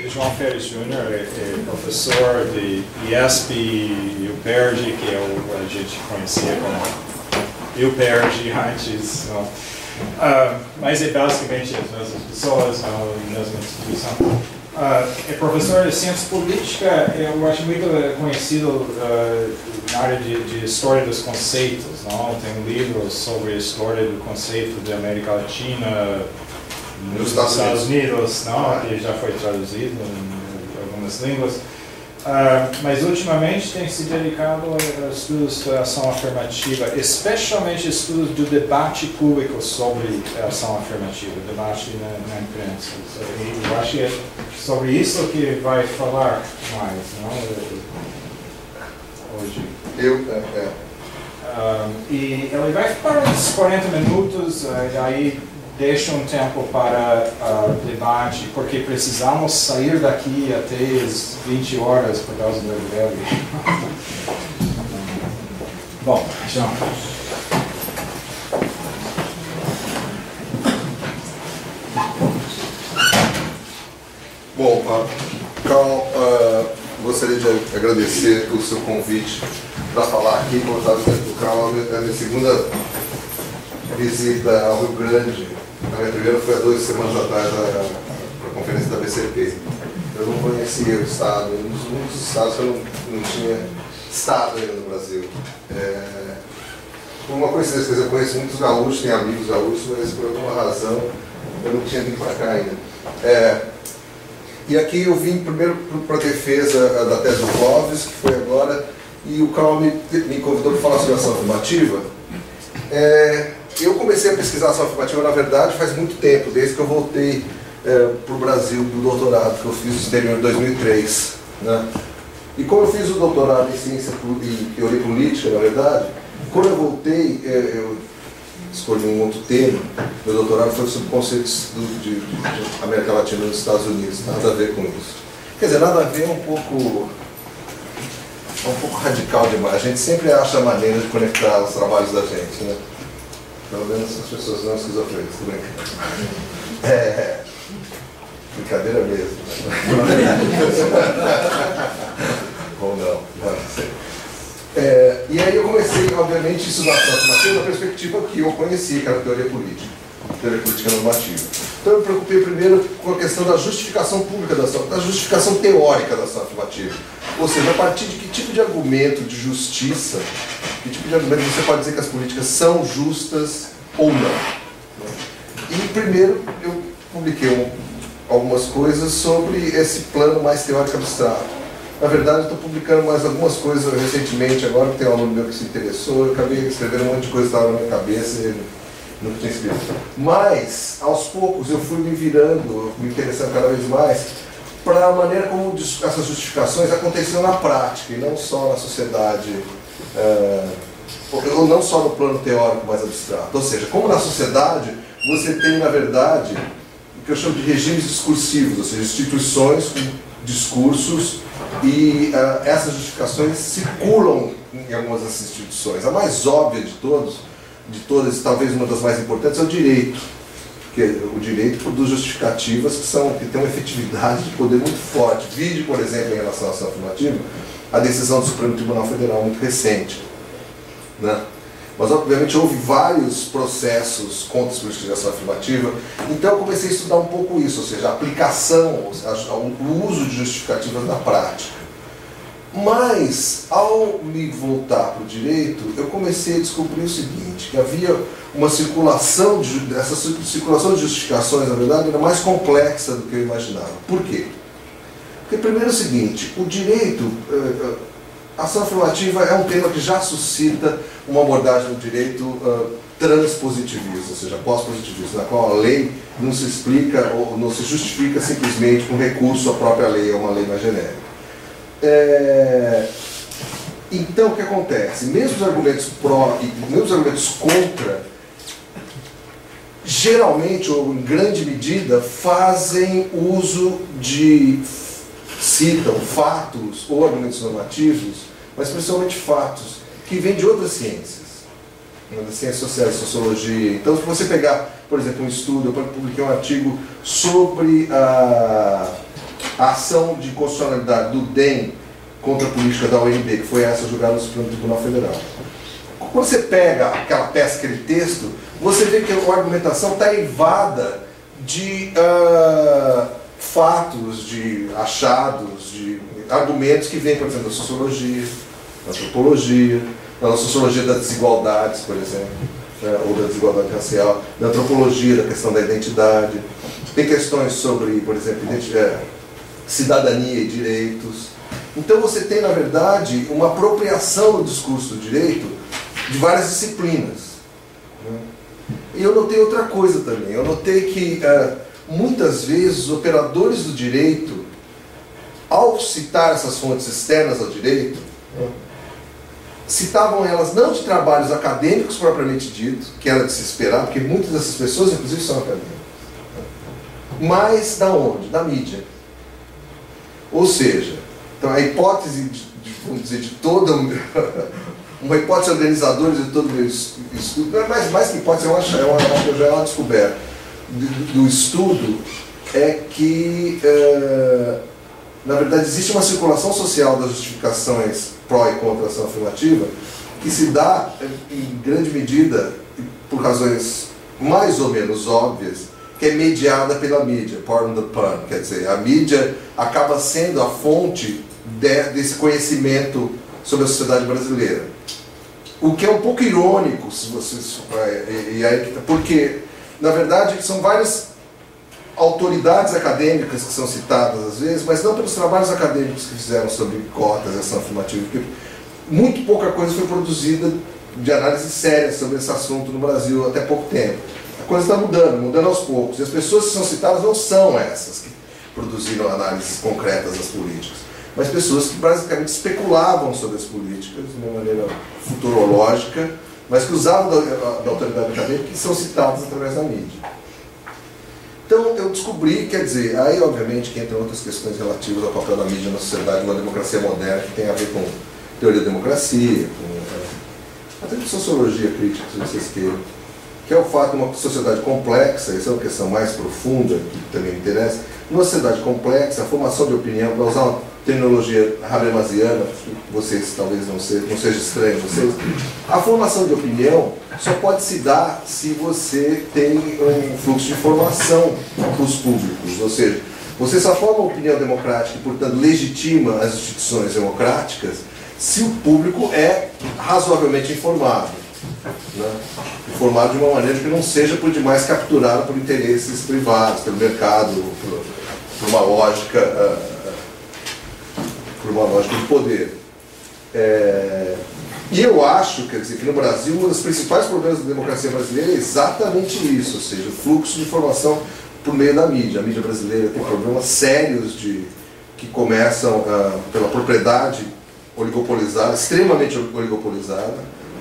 João Ferres Júnior é professor de IESP e UPERJ, que a gente conhecia como UPERJ antes, mas é basicamente as mesmas pessoas na mesma instituição. É professor de ciência política, eu acho muito conhecido na área de história dos conceitos, não? Tem livros sobre a história do conceito da América Latina, nos Estados Unidos, não? Que já foi traduzido em algumas línguas. Mas ultimamente tem se dedicado a estudos da ação afirmativa, especialmente estudos do debate público sobre a ação afirmativa, debate na imprensa. Eu acho que é sobre isso que vai falar mais, não? Hoje. E ele vai falar uns 40 minutos, aí deixa um tempo para debate, porque precisamos sair daqui até as 20 horas por causa do greve. Bom, João. Bom, Carl, gostaria de agradecer o seu convite para falar aqui. Como eu estava dizendo, o Carl é a minha segunda visita ao Rio Grande. A minha primeira foi há 2 semanas atrás para a conferência da BCP. Eu não conhecia o estado, um dos únicos estados que eu não tinha estado ainda no Brasil. Por uma coincidência, eu conheço muitos gaúchos, tenho amigos gaúchos, mas por alguma razão eu não tinha vindo para cá ainda. E aqui eu vim primeiro para a defesa da tese do Clóvis, que foi agora, e o Carl me convidou para falar sobre ação afirmativa. Eu comecei a pesquisar ação afirmativa, na verdade, faz muito tempo, desde que eu voltei para o Brasil, para o doutorado, que eu fiz no exterior em 2003. Né? E como eu fiz o doutorado em ciência e teoria política, na verdade, quando eu voltei, eu escolhi um outro tema. Meu doutorado foi sobre conceitos de América Latina nos Estados Unidos, nada a ver com isso. Quer dizer, nada a ver, é um pouco radical demais. A gente sempre acha maneira de conectar os trabalhos da gente, né? Pelo menos as pessoas não esquizofrênicas, tudo bem. Brincadeira mesmo. Ou não sei. E aí eu comecei, obviamente, a estudar ação afirmativa da perspectiva que eu conhecia, que era a teoria política normativa. Então eu me preocupei primeiro com a questão da justificação pública da justificação teórica da ação afirmativa. Ou seja, a partir de que tipo de argumento de justiça, que tipo de argumento você pode dizer que as políticas são justas ou não. E primeiro eu publiquei algumas coisas sobre esse plano mais teórico abstrato. Na verdade, eu estou publicando mais algumas coisas recentemente, agora que tem um aluno meu que se interessou, eu acabei escrevendo um monte de coisa que estava na minha cabeça e não tinha escrito. Mas, aos poucos, eu fui me virando, me interessando cada vez mais para a maneira como essas justificações aconteciam na prática, e não só na sociedade, ou não só no plano teórico mais abstrato. Ou seja, como na sociedade, você tem, na verdade, o que eu chamo de regimes discursivos, ou seja, instituições com discursos, e essas justificações circulam em algumas dessas instituições. A mais óbvia de todas, talvez uma das mais importantes, é o direito. Porque o direito produz justificativas que têm uma efetividade de poder muito forte. Vide, por exemplo, em relação à ação afirmativa, a decisão do Supremo Tribunal Federal muito recente. Né? Mas, obviamente, houve vários processos contra as políticas de ação afirmativa, então eu comecei a estudar um pouco isso, ou seja, a aplicação, o uso de justificativas na prática. Mas, ao me voltar para o direito, eu comecei a descobrir o seguinte, que havia uma circulação, essa circulação de justificações, na verdade, era mais complexa do que eu imaginava. Por quê? Porque, primeiro, é o seguinte, o direito... A ação afirmativa é um tema que já suscita uma abordagem do direito transpositivista, ou seja, pós-positivista, na qual a lei não se explica ou não se justifica simplesmente com recurso à própria lei, ou uma lei mais genérica. Então, o que acontece? Mesmo os argumentos pró e mesmo os argumentos contra, geralmente, ou em grande medida, fazem uso citam fatos ou argumentos normativos, mas principalmente fatos que vêm de outras ciências. nas ciências sociais, sociologia. Então, se você pegar, por exemplo, um estudo, eu publiquei um artigo sobre a ação de constitucionalidade do DEM contra a política da ONB, que foi essa julgada no Supremo Tribunal Federal. Quando você pega aquela peça, aquele texto, você vê que a argumentação está eivada de fatos, de achados, de argumentos que vêm, por exemplo, da sociologia, da antropologia, da sociologia das desigualdades, por exemplo, né, ou da desigualdade racial, da antropologia, da questão da identidade. Tem questões sobre, por exemplo, cidadania e direitos. Então você tem, na verdade, uma apropriação no discurso do direito de várias disciplinas. Né? E eu notei outra coisa também. Eu notei que, muitas vezes, os operadores do direito, ao citar essas fontes externas ao direito, citavam elas não de trabalhos acadêmicos propriamente dito, que era de se esperar, porque muitas dessas pessoas, inclusive, são acadêmicas, mas da onde? Da mídia. Ou seja, então a hipótese, vamos dizer, de toda uma hipótese organizadora de todo o meu estudo, não é mais que hipótese, já é uma descoberta do estudo, é que, na verdade, existe uma circulação social das justificações pró e contra a ação afirmativa que se dá, em grande medida, por razões mais ou menos óbvias, que é mediada pela mídia, pardon the pun, quer dizer, a mídia acaba sendo a fonte desse conhecimento sobre a sociedade brasileira. O que é um pouco irônico, se vocês, porque, na verdade, são várias autoridades acadêmicas que são citadas às vezes, mas não pelos trabalhos acadêmicos que fizeram sobre cotas e ação afirmativa, porque muito pouca coisa foi produzida de análise séria sobre esse assunto no Brasil até pouco tempo. A coisa está mudando aos poucos, e as pessoas que são citadas não são essas que produziram análises concretas das políticas, mas pessoas que basicamente especulavam sobre as políticas de uma maneira futurológica, mas que usavam da autoridade acadêmica e são citadas através da mídia. Então eu descobri, quer dizer, aí obviamente que entram outras questões relativas ao papel da mídia na sociedade, numa democracia moderna, que tem a ver com teoria da democracia, com até com sociologia crítica, se vocês queiram, que é o fato de uma sociedade complexa, essa é uma questão mais profunda, que também me interessa, numa sociedade complexa, a formação de opinião, para usar uma terminologia habermasiana, que vocês talvez não seja estranho, a formação de opinião só pode se dar se você tem um fluxo de informação para os públicos, ou seja, você só forma opinião democrática e, portanto, legitima as instituições democráticas se o público é razoavelmente informado. Né? Informado de uma maneira que não seja por demais capturado por interesses privados, pelo mercado, por uma lógica de poder. E eu acho, quer dizer, que no Brasil um dos principais problemas da democracia brasileira é exatamente isso, ou seja, o fluxo de informação por meio da mídia. A mídia brasileira tem problemas sérios que começam pela propriedade oligopolizada, extremamente oligopolizada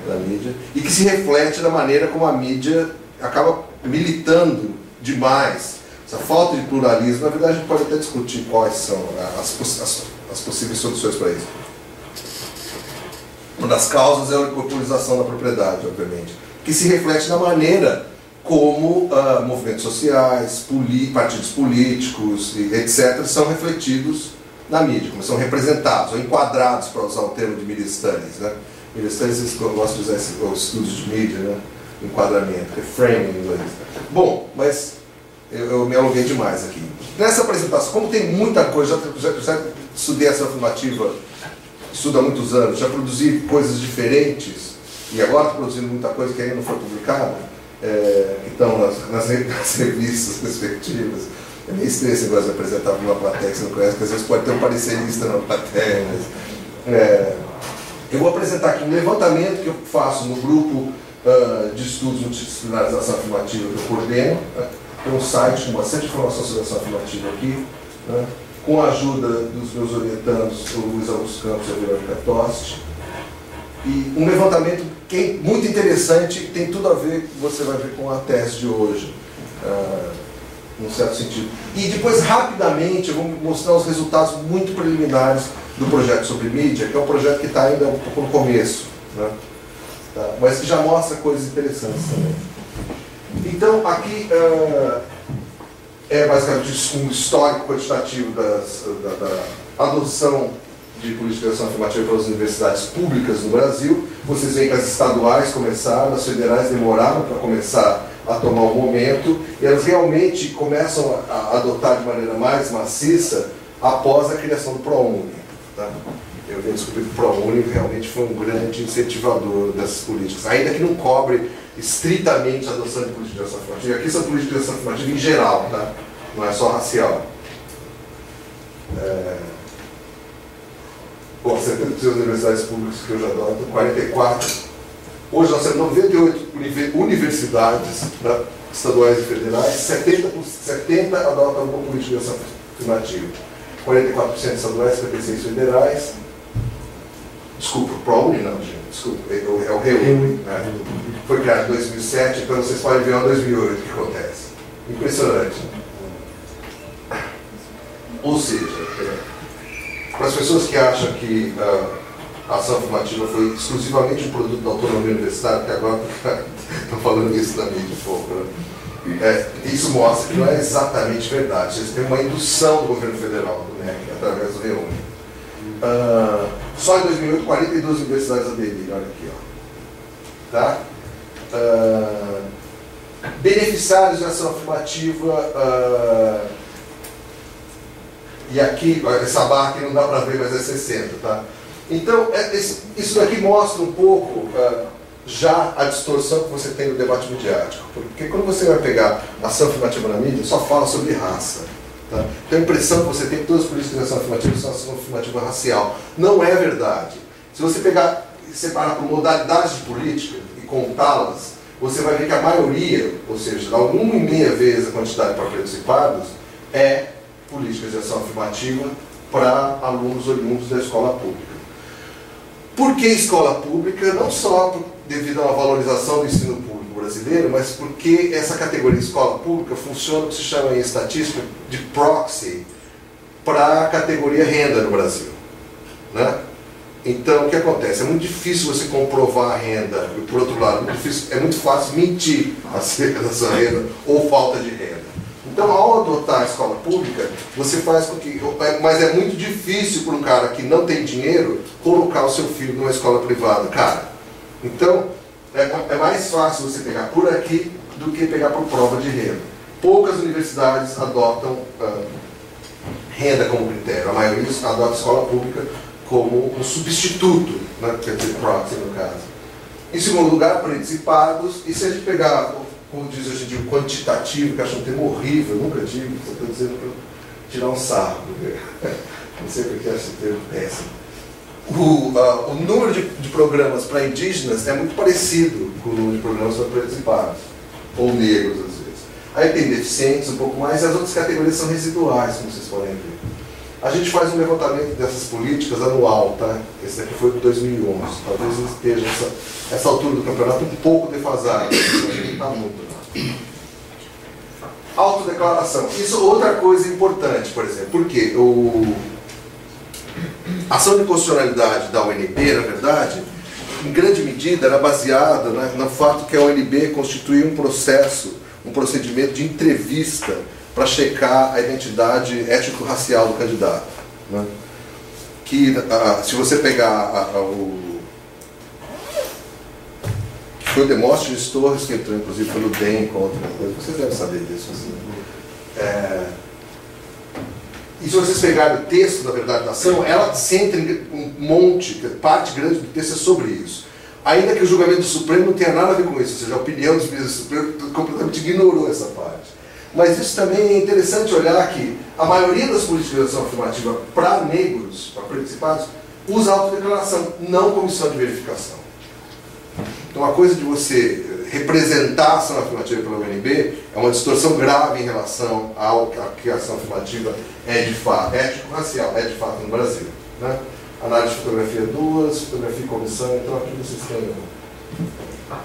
da mídia, e que se reflete da maneira como a mídia acaba militando demais. Essa falta de pluralismo, na verdade, a gente pode até discutir quais são as possíveis soluções para isso. Uma das causas é a oligopolização da propriedade, obviamente, que se reflete na maneira como movimentos sociais, partidos políticos, etc., são refletidos na mídia, como são representados ou enquadrados, para usar o termo de media studies, né? Media studies, eles gostam de usar os estudos de mídia, né? Enquadramento, framing em inglês. Bom, mas eu me alonguei demais aqui. Nessa apresentação, como tem muita coisa, já estudei essa afirmativa, estudo há muitos anos, já produzi coisas diferentes, e agora estou produzindo muita coisa que ainda não foi publicada, que estão nas revistas respectivas. É meio estranho esse negócio de apresentar para uma plateia que você não conhece, porque às vezes pode ter um parecerista na plateia. Mas, eu vou apresentar aqui um levantamento que eu faço no grupo de estudos multidisciplinares da ação afirmativa que eu coordeno. Tem um site com bastante informação sobre a ação afirmativa aqui, né, com a ajuda dos meus orientandos, o Luiz Augusto Campos e a Verônica Toste. E um levantamento que é muito interessante, que tem tudo a ver, você vai ver, com a tese de hoje. Num certo sentido. E depois, rapidamente, eu vou mostrar os resultados muito preliminares do projeto sobre mídia, que é um projeto que está ainda um pouco no começo. Né? tá? Mas que já mostra coisas interessantes também. Então, aqui é basicamente um histórico quantitativo da adoção de política de ação afirmativa pelas universidades públicas no Brasil. Vocês veem que as estaduais começaram, as federais demoraram para começar a tomar o momento, e elas realmente começam a adotar de maneira mais maciça após a criação do ProUni. Tá? Eu venho descobrir que o ProUni realmente foi um grande incentivador dessas políticas, ainda que não cobre estritamente a adoção de política de ação afirmativa. Aqui são políticas de ação afirmativa em geral, tá? Não é só racial. Bom, 70% das universidades públicas que hoje adotam, 44. Hoje nós temos 98 universidades, né, estaduais e federais, 70 adotam alguma política de ação afirmativa. 44% estaduais, 56 federais. Desculpa, o ProUni não, gente. Desculpa, é o REUNI. Né? Foi criado em 2007, então vocês podem ver em 2008 o que acontece. Impressionante. Ou seja, para as pessoas que acham que a ação afirmativa foi exclusivamente um produto da autonomia universitária, que agora estão falando isso na mídia um pouco, né? Isso mostra que não é exatamente verdade. Eles têm uma indução do governo federal, do MEC, através do REUNI. Só em 2008, 42 universidades aderiram, olha aqui, ó. Tá? Beneficiários de ação afirmativa, e aqui, essa barra aqui não dá para ver, mas é 60, tá? Então, isso daqui mostra um pouco já a distorção que você tem no debate midiático. Porque quando você vai pegar ação afirmativa na mídia, só fala sobre raça. Tá? Então a impressão que você tem que todas as políticas de ação afirmativa são ação afirmativa racial. Não é verdade. Se você separar por modalidades de política e contá-las, você vai ver que a maioria, ou seja, dá 1,5 vezes a quantidade para pretos e pardos, é políticas de ação afirmativa para alunos oriundos da escola pública. Por que escola pública? Não só devido a uma valorização do ensino público brasileiro, mas porque essa categoria escola pública funciona o que se chama em estatística de proxy para a categoria renda no Brasil. Né? Então, o que acontece? É muito difícil você comprovar a renda, e por outro lado, é muito fácil mentir acerca da sua renda ou falta de renda. Então, ao adotar a escola pública, você faz com que... Mas é muito difícil para um cara que não tem dinheiro colocar o seu filho numa escola privada, cara. Então, é mais fácil você pegar por aqui do que pegar por prova de renda. Poucas universidades adotam renda como critério. A maioria adota a escola pública como um substituto, né? Quer dizer, proxy no caso. Em segundo lugar, pretos e pardos. E se a gente pegar... como diz hoje em dia, o quantitativo, que eu acho um termo horrível, nunca tive, só estou dizendo para tirar um sarro. Não sei porque acho esse termo péssimo. O número de programas para indígenas é muito parecido com o número de programas para pretos e pardos, ou negros às vezes. Aí tem deficientes um pouco mais, e as outras categorias são residuais, como vocês podem ver. A gente faz um levantamento dessas políticas anual, tá? Esse daqui foi de 2011. Talvez esteja essa altura do campeonato um pouco defasado. Não está muito, não. Autodeclaração. Isso é outra coisa importante, por exemplo. Porque a ação de constitucionalidade da UNB, na verdade, em grande medida, era baseada, né, no fato que a UNB constituía um procedimento de entrevista para checar a identidade étnico-racial do candidato. Né? Que, se você pegar foi o Demóstenes Torres, que entrou inclusive pelo DEM contra coisa, vocês devem saber disso. E se vocês pegarem o texto da verdade da ação, ela centra um monte, parte grande do texto é sobre isso. Ainda que o julgamento do Supremo não tenha nada a ver com isso, ou seja, a opinião dos ministros do Supremo completamente ignorou essa parte. Mas isso também é interessante olhar que a maioria das políticas de ação afirmativa para negros, para participados, usa autodeclaração, não comissão de verificação. Então a coisa de você representar a ação afirmativa pela UNB é uma distorção grave em relação ao que a ação afirmativa é de fato, étnico-racial, é de fato no Brasil. Né? Análise de fotografia 2, fotografia e comissão, então aqui vocês têm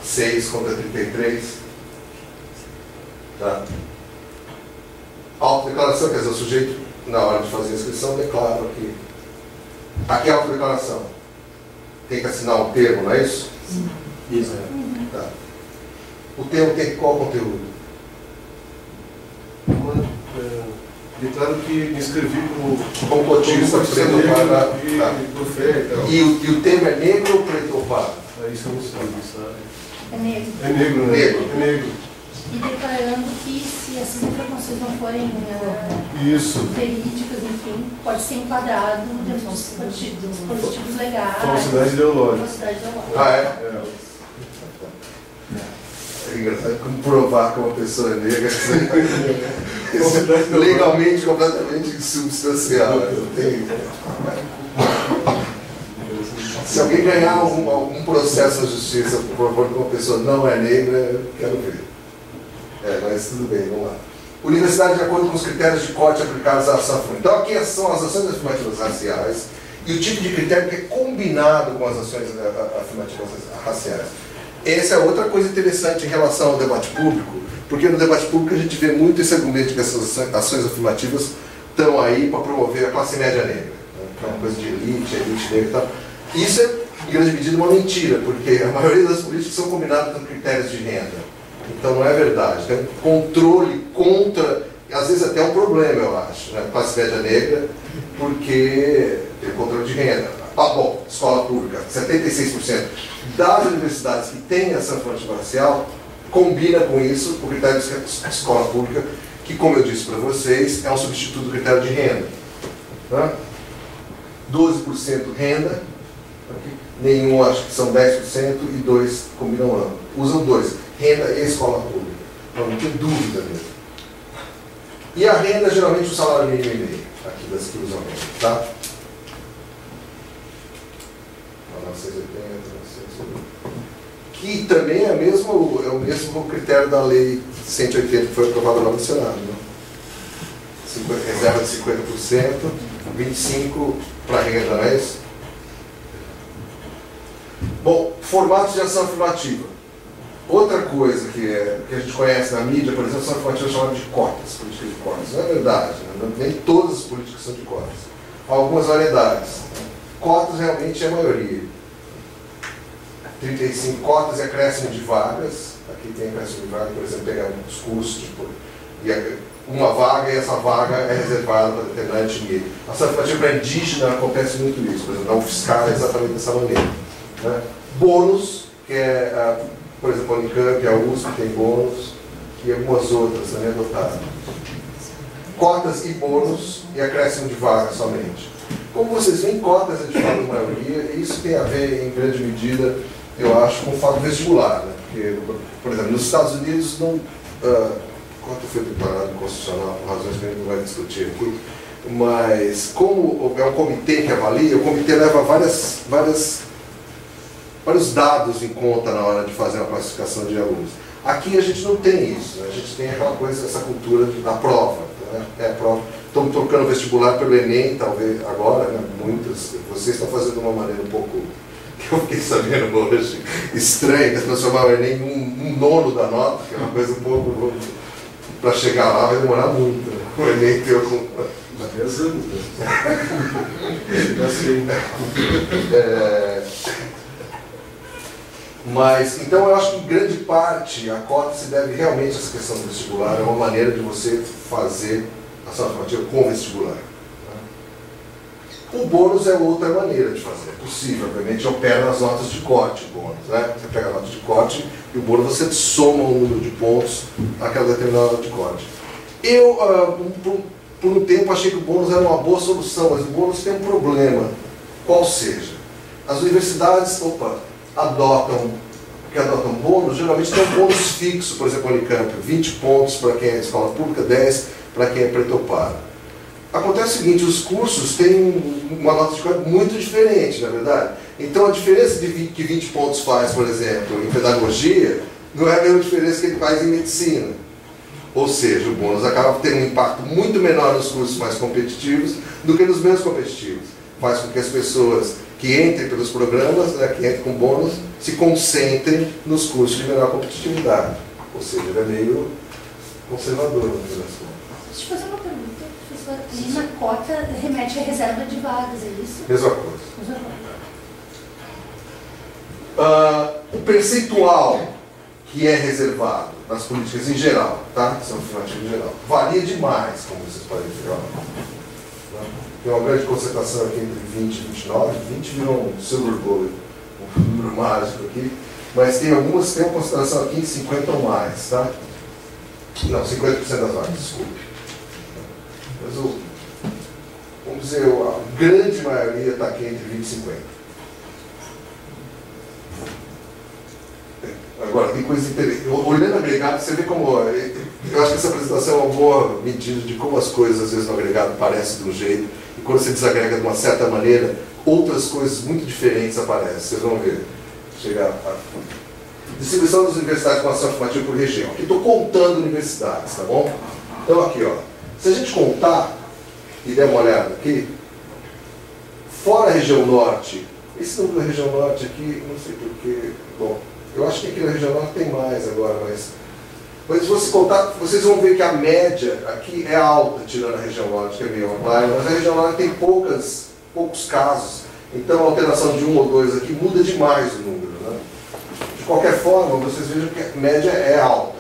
6 contra 33. Tá? Autodeclaração, quer dizer, o sujeito, na hora de fazer a inscrição, declara aqui. Aqui é a autodeclaração. Tem que assinar um termo, não é isso? Sim. Isso. Tá. O teu tem qual conteúdo? Declaro que me inscrevi Como cotista, preto ou pardo. do FEI e tal. E o tema é negro ou preto ou pardo? Aí isso eu não sei, sabe? É negro. É negro, né? Negro. É negro. E declarando que se essas informações não forem Isso. verídicas, enfim, pode ser enquadrado dentro dos dispositivos legais. Falsidade ideológica. Falsidade ideológica. Ah, é? É. É engraçado como provar que uma pessoa é negra é legalmente completamente insubstancial. Não tem... Se alguém ganhar algum processo na justiça por favor que uma pessoa não é negra, eu quero ver. Mas tudo bem, vamos lá. Universidade de acordo com os critérios de corte aplicados à ação afirmativa. Então aqui são as ações afirmativas raciais e o tipo de critério que é combinado com as ações afirmativas raciais. Essa é outra coisa interessante em relação ao debate público, porque no debate público a gente vê muito esse argumento que essas ações afirmativas estão aí para promover a classe média negra, né? Que é uma coisa de elite negra e tal. Isso é, em grande medida, uma mentira, porque a maioria das políticas são combinadas com critérios de renda. Então não é verdade. Tem um controle contra, às vezes até um problema, eu acho, né? Classe média negra, porque tem controle de renda. Ah, bom, escola pública, 76% das universidades que têm essa afirmativa racial combina com isso o critério de escola pública, que, como eu disse para vocês, é um substituto do critério de renda. Tá? 12% renda, nenhum, acho que são 10% e 2% combinam ambos. Usam dois, renda e escola pública. Então não tem dúvida mesmo. E a renda, geralmente, o salário mínimo e meio, aqui das que usam renda, tá? 980, que também é o mesmo critério da lei 180 que foi aprovada lá no Senado. Né? Reserva de 50%, 25% para renda, não é isso? Bom, formatos de ação afirmativa. Outra coisa que a gente conhece na mídia, por exemplo, ação afirmativa chamada de cotas, políticas de cotas. Não é verdade, né? Nem todas as políticas são de cotas. Há algumas variedades. Cotas realmente é a maioria. 35 cotas e acréscimo de vagas. Aqui tem acréscimo de vagas, por exemplo, pegar uns cursos, e uma vaga e essa vaga é reservada para determinado dinheiro. A ação afirmativa para indígena acontece muito isso, por exemplo, na UFSCar é exatamente dessa maneira. Né? Bônus, que é, por exemplo, a Unicamp, a USP tem bônus, e algumas outras também adotadas. Cotas e bônus e acréscimo de vagas somente. Como vocês veem, cotas é de fato a maioria, e isso tem a ver, em grande medida, eu acho, com o fato vestibular. Né? Porque, por exemplo, nos Estados Unidos, não, cota foi declarado constitucional, por razões que a gente não vai discutir aqui, mas como é um comitê que avalia, o comitê leva vários dados em conta na hora de fazer a classificação de alunos. Aqui a gente não tem isso, né? A gente tem aquela coisa, essa cultura da prova. Né? É a prova. Estamos trocando vestibular pelo Enem, talvez agora, né? Muitas. Vocês estão fazendo de uma maneira um pouco, que eu fiquei sabendo hoje, estranha, que transformar o Enem em um nono da nota, que é uma coisa um pouco. Para chegar lá vai demorar muito. Né? O Enem tem algum. 10 anos, né? Já sei. Mas, então eu acho que em grande parte a cota se deve realmente a essa questão do vestibular, é uma maneira de você fazer ação afirmativa com vestibular. O bônus é outra maneira de fazer, é possível, obviamente opera nas notas de corte o bônus, né? Você pega a nota de corte e o bônus você soma o número de pontos àquela determinada nota de corte. Eu, por um tempo, achei que o bônus era uma boa solução, mas o bônus tem um problema, qual seja, as universidades, adotam bônus, geralmente tem um bônus fixo, por exemplo, a Unicamp, 20 pontos para quem é de escola pública, 10 para quem é preto ou pardo. Acontece o seguinte, os cursos têm uma nota de corte muito diferente, na verdade. Então a diferença que 20 pontos faz, por exemplo, em pedagogia, não é a mesma diferença que ele faz em medicina. Ou seja, o bônus acaba tendo um impacto muito menor nos cursos mais competitivos do que nos menos competitivos. Faz com que as pessoas que entrem pelos programas, né, que entrem com bônus, se concentrem nos cursos de menor competitividade. Ou seja, ele é meio conservador, no final das contas. Deixa eu fazer uma pergunta, professor. Ali na cota remete à reserva de vagas, é isso? Mesma coisa. Mesma coisa. o percentual que é reservado nas políticas em geral, tá? São afirmativos em geral, varia demais, como vocês podem ver. Ó. Tem uma grande concentração aqui entre 20 e 29, 20 virou um silver bullet, um número mágico aqui, mas tem algumas que tem uma concentração aqui em 50 ou mais, tá? Não, 50% das vagas, desculpe. Mas vamos dizer, a grande maioria está aqui entre 20 e 50. Agora, tem coisa interessante. Olhando agregado, você vê como... Eu acho que essa apresentação é uma boa medida de como as coisas, às vezes, no agregado parecem de um jeito, e quando você desagrega de uma certa maneira, outras coisas muito diferentes aparecem. Vocês vão ver. Chegar a... Distribuição das universidades com ação afirmativa por região. Aqui estou contando universidades, tá bom? Então, aqui, ó. Se a gente contar, e der uma olhada aqui, fora a região norte, esse número da região norte aqui, não sei porquê, bom... Eu acho que aqui na região norte tem mais agora, mas se você contar, vocês vão ver que a média aqui é alta, tirando a região norte, que é meio online, mas a região norte tem poucos casos, então a alteração de um ou dois aqui muda demais o número, né? De qualquer forma, vocês vejam que a média é alta,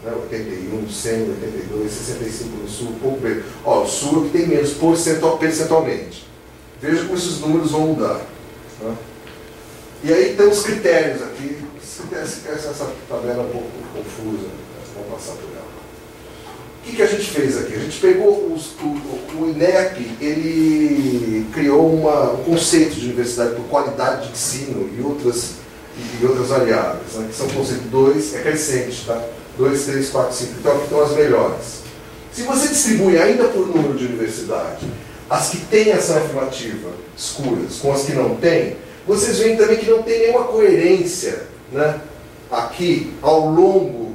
né? 81, 100, 82, 65 no sul, um pouco menos. Ó, o sul é que tem menos percentualmente. Veja como esses números vão mudar, né? E aí tem os critérios aqui. Essa tabela é um pouco confusa, vamos passar por ela. O que a gente fez aqui? A gente pegou o INEP, ele criou um conceito de universidade por qualidade de ensino e outras variáveis, né, que são o conceito 2, é crescente, tá? 2, 3, 4, 5, então aqui estão as melhores. Se você distribui ainda por número de universidade, as que têm ação afirmativa escuras com as que não têm, vocês veem também que não tem nenhuma coerência, né, aqui ao longo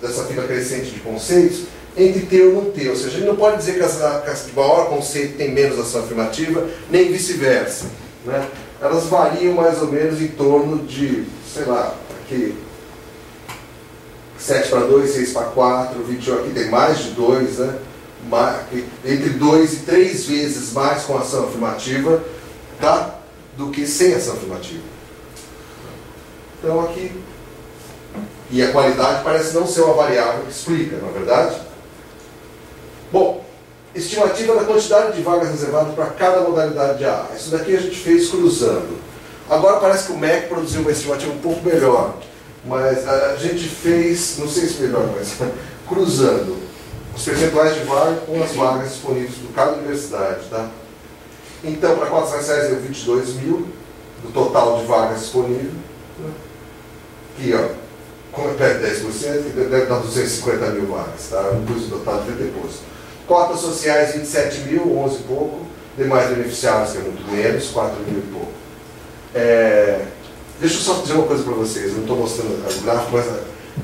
dessa fila crescente de conceitos entre ter ou não ter. Ou seja, a gente não pode dizer que as de maior conceito tem menos ação afirmativa, nem vice-versa, né? Elas variam mais ou menos em torno de, sei lá, aqui 7 para 2, 6 para 4, 21 aqui tem mais de 2, né? Entre 2 e 3 vezes mais com ação afirmativa, tá? Do que sem ação afirmativa. Então aqui, e a qualidade parece não ser uma variável que explica, não é verdade? Bom, estimativa da quantidade de vagas reservadas para cada modalidade de A. Isso daqui a gente fez cruzando. Agora parece que o MEC produziu uma estimativa um pouco melhor, mas a gente fez, não sei se melhor, mas cruzando os percentuais de vaga com as vagas disponíveis por cada universidade, tá? Então, para cotas raciais deu 22 mil, do total de vagas disponíveis. Aqui, ó, como é perto de 10%, deve dar 250 mil vagas, tá? Eu não pus o total de depois. Cotas sociais, 27 mil, 11 e pouco. Demais beneficiários, que é muito menos, 4 mil e pouco. Deixa eu só dizer uma coisa para vocês, eu não estou mostrando o gráfico, mas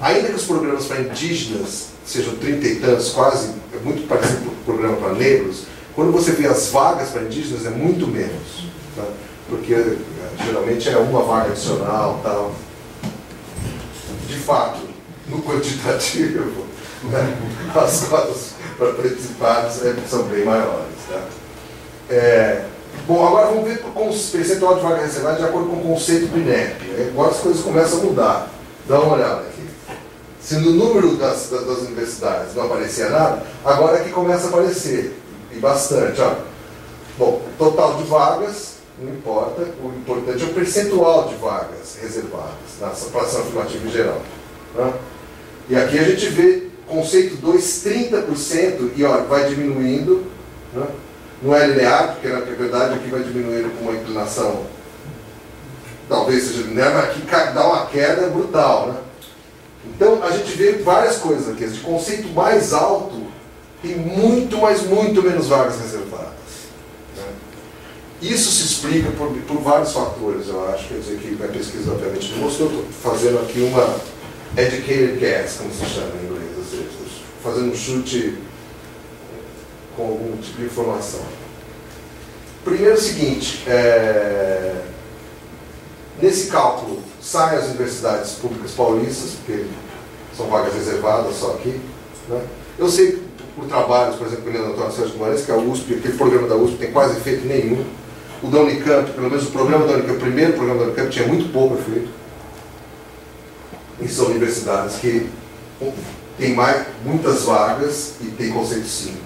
ainda que os programas para indígenas sejam 30 e tantos, quase, é muito parecido com o programa para negros, quando você vê as vagas para indígenas é muito menos, tá? Porque geralmente é uma vaga adicional, tal. De fato, no quantitativo, né, as cotas para participantes são bem maiores, tá? Bom, agora vamos ver com o percentual de vaga reservada de acordo com o conceito do INEP. Agora as coisas começam a mudar. Dá uma olhada aqui. Se no número das universidades não aparecia nada, agora aqui começa a aparecer. E bastante, ó. Bom, total de vagas, não importa, o importante é o percentual de vagas reservadas na ação afirmativa em geral, né? E aqui a gente vê conceito 2, 30%, e ó, vai diminuindo, né? Não é linear, porque na verdade aqui vai diminuindo com uma inclinação, talvez seja linear, mas aqui dá uma queda brutal, né? Então a gente vê várias coisas aqui. De conceito mais alto tem muito, mas muito menos vagas reservadas, né? Isso se explica por vários fatores, eu acho. Quer dizer, que minha pesquisa obviamente não mostrou. Estou fazendo aqui uma educated guess, como se chama em inglês, ou seja, estou fazendo um chute com algum tipo de informação. Primeiro é o seguinte, nesse cálculo saem as universidades públicas paulistas, porque são vagas reservadas só aqui, né? Eu sei por trabalhos, por exemplo, com o Leandro Antônio Sérgio Guimarães, que é a USP, aquele programa da USP tem quase efeito nenhum. O da Unicamp, pelo menos o programa da Unicamp, o primeiro programa da Unicamp tinha muito pouco efeito. E são universidades que têm muitas vagas e tem conceito 5.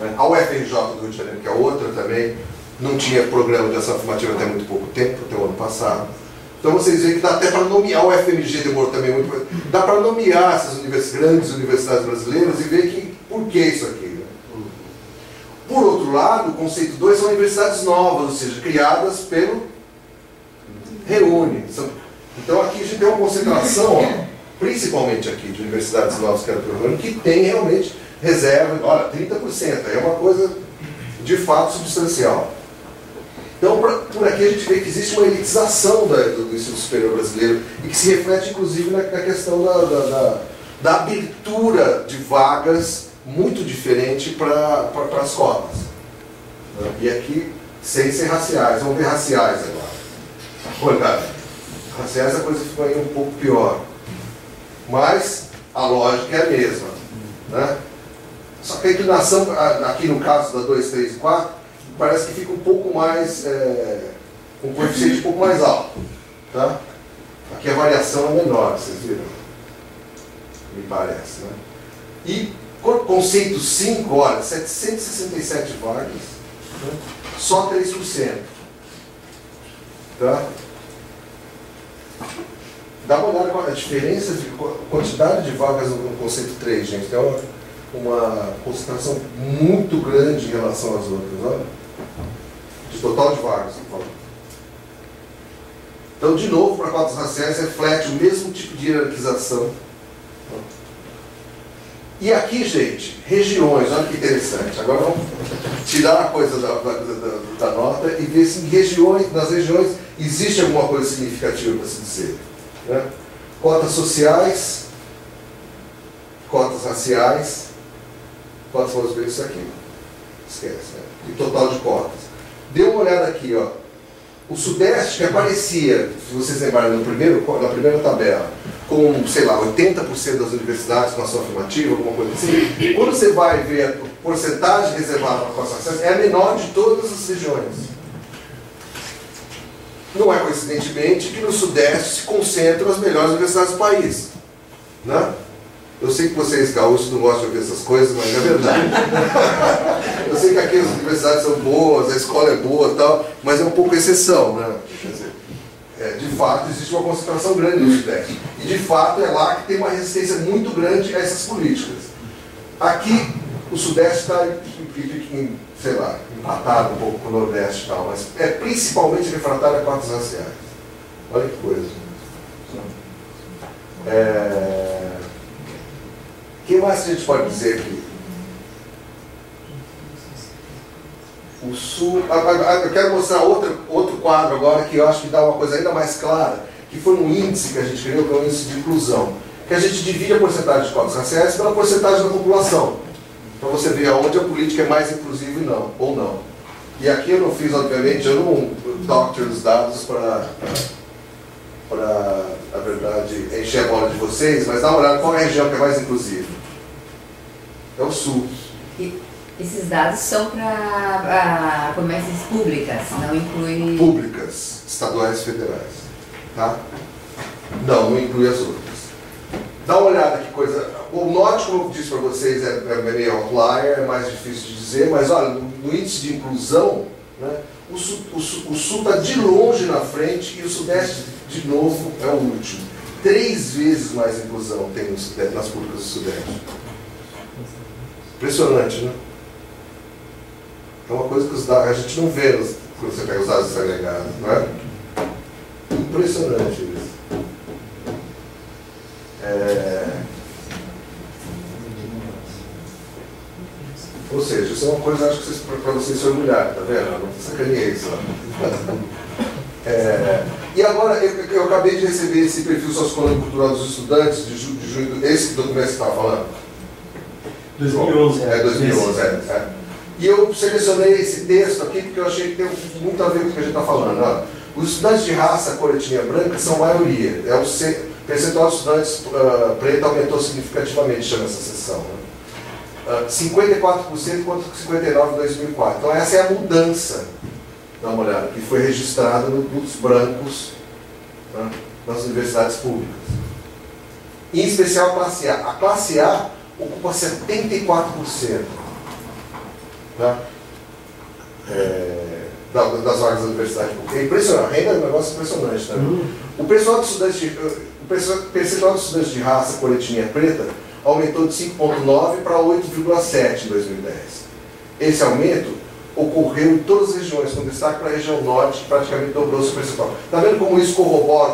Né? A UFRJ do Rio de Janeiro, que é outra também, não tinha programa de ação afirmativa até muito pouco tempo, até o ano passado. Então vocês veem que dá até para nomear, o FMG demorou também muito, dá para nomear essas grandes universidades brasileiras e ver que, por que isso aqui. Né? Por outro lado, o conceito 2 são universidades novas, ou seja, criadas pelo Reúne. Então aqui a gente tem uma concentração, ó, principalmente aqui, de universidades novas criadas pelo Reúne, que tem realmente reserva, olha, 30%, é uma coisa de fato substancial. Então, por aqui a gente vê que existe uma elitização do ensino superior brasileiro e que se reflete, inclusive, na questão da abertura de vagas muito diferente para as cotas. E aqui, sem ser raciais. Vamos ver raciais agora. Olha, raciais a coisa ficou aí um pouco pior. Mas a lógica é a mesma. Né? Só que a inclinação, aqui no caso da 2, 3 e 4, parece que fica um pouco mais, com um coeficiente um pouco mais alto. Tá? Aqui a variação é menor, vocês viram? Me parece. Né? E conceito 5, olha, 767 vagas, né? Só 3%. Tá? Dá uma olhada com a diferença de quantidade de vagas no conceito 3, gente. Tem uma concentração muito grande em relação às outras, olha. De total de vagas, estou falando. Então, de novo, para cotas raciais, reflete o mesmo tipo de hierarquização. E aqui, gente, regiões, olha que interessante. Agora vamos tirar a coisa da nota e ver se nas regiões existe alguma coisa significativa para se dizer. Né? Cotas sociais, cotas raciais, cotas, vamos ver isso aqui. Esquece, né? E total de cotas. Dê uma olhada aqui, ó. O Sudeste, que aparecia, se vocês lembrarem, na primeira tabela, com, sei lá, 80% das universidades com ação afirmativa, alguma coisa assim, quando você vai ver a porcentagem reservada para cotas raciais, é a menor de todas as regiões. Não é coincidentemente que no Sudeste se concentram as melhores universidades do país. Né? Eu sei que vocês gaúchos não gostam de ouvir essas coisas, mas é verdade. Eu sei que aqui as universidades são boas, a escola é boa e tal, mas é um pouco exceção, né? Quer dizer, de fato existe uma concentração grande no Sudeste. E de fato é lá que tem uma resistência muito grande a essas políticas. Aqui o Sudeste está, sei lá, empatado um pouco com o Nordeste e tal, mas é principalmente refratário a cotas raciais. Olha que coisa. O que mais a gente pode dizer aqui? O Sul... Eu quero mostrar outro quadro agora que eu acho que dá uma coisa ainda mais clara, que foi um índice que a gente criou, que é um índice de inclusão, que a gente divide a porcentagem de cotas raciais pela porcentagem da população, para você ver aonde a política é mais inclusiva ou não. E aqui eu não fiz, obviamente, eu não doctor os dados para na verdade, encher a bola de vocês, mas dá uma olhada qual é a região que é mais inclusiva. É o Sul. E esses dados são para promessas públicas, não inclui... Públicas, estaduais e federais. Tá? Não inclui as outras. Dá uma olhada que coisa... O Norte, como eu disse para vocês, é meio outlier, é mais difícil de dizer, mas olha, no índice de inclusão, né, o Sul está de longe na frente e o Sudeste, de novo, é o último. 3 vezes mais inclusão tem nas públicas do Sudeste. Impressionante, né? É uma coisa que a gente não vê quando você pega os dados agregados, não é? Impressionante isso. Ou seja, isso é uma coisa, acho que para vocês se orgulharem, tá vendo? Eu não sacaneei isso. E agora, eu acabei de receber esse perfil socioeconômico cultural dos estudantes de junho, esse documento que você estava falando? 2011. 2011, E eu selecionei esse texto aqui porque eu achei que tem muito a ver com o que a gente está falando. Ó. Os estudantes de raça, cor e etnia branca são maioria. O percentual de estudantes preto aumentou significativamente, chama essa seção. Né? 54% contra 59% em 2004. Então essa é a mudança, dá uma olhada, que foi registrada nos brancos, né, nas universidades públicas. em especial a classe A. A classe A ocupa 74%, tá? Das vagas da universidade pública. É impressionante, a renda é um negócio impressionante. Tá? O percentual de estudantes de raça cor etnia preta aumentou de 5,9 para 8,7 em 2010. Esse aumento ocorreu em todas as regiões, com destaque para a região norte, que praticamente dobrou seu percentual. Está vendo como isso corrobora